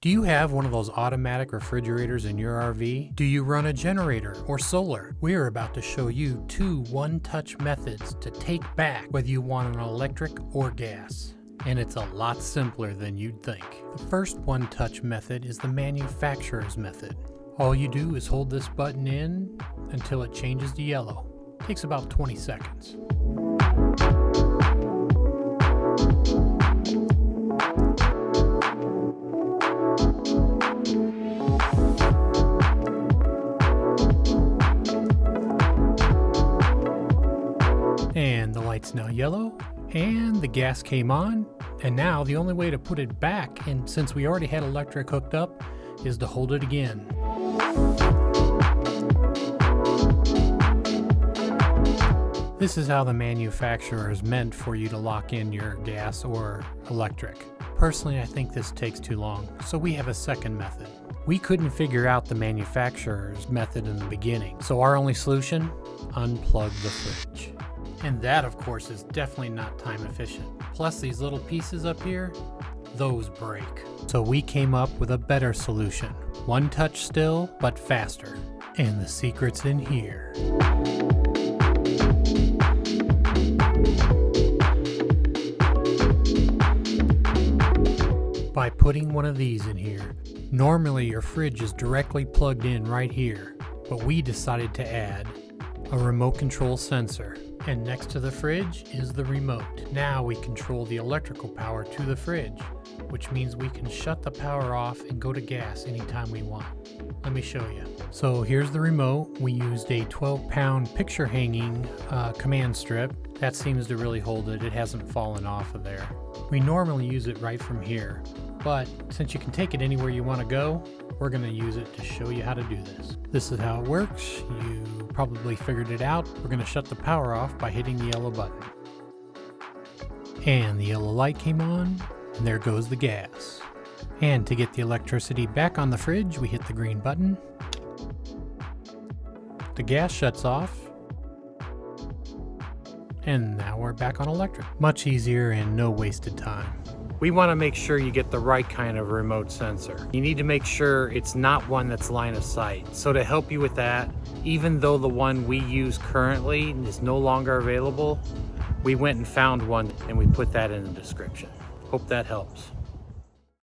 Do you have one of those automatic refrigerators in your RV? Do you run a generator or solar? We're about to show you two one-touch methods to take back whether you want an electric or gas. And it's a lot simpler than you'd think. The first one-touch method is the manufacturer's method. All you do is hold this button in until it changes to yellow. It takes about 20 seconds. And the light's now yellow, and the gas came on, and now the only way to put it back, and since we already had electric hooked up, is to hold it again. This is how the manufacturer is meant for you to lock in your gas or electric. Personally, I think this takes too long, so we have a second method. We couldn't figure out the manufacturer's method in the beginning, so our only solution? Unplug the fridge. And that, of course, is definitely not time efficient. Plus these little pieces up here, those break. So we came up with a better solution. One touch still, but faster. And the secret's in here. By putting one of these in here. Normally your fridge is directly plugged in right here, but we decided to add a remote control sensor. And next to the fridge is the remote. Now we control the electrical power to the fridge, which means we can shut the power off and go to gas anytime we want. Let me show you. So here's the remote. We used a 12-pound picture hanging command strip. That seems to really hold it. It hasn't fallen off of there. We normally use it right from here, but since you can take it anywhere you want to go, we're going to use it to show you how to do this. This is how it works. You probably figured it out. We're going to shut the power off by hitting the yellow button. And the yellow light came on, and there goes the gas. And to get the electricity back on the fridge, we hit the green button. The gas shuts off. And now we're back on electric. Much easier and no wasted time. We want to make sure you get the right kind of remote sensor. You need to make sure it's not one that's line of sight. So to help you with that, even though the one we use currently is no longer available, we went and found one and we put that in the description. Hope that helps.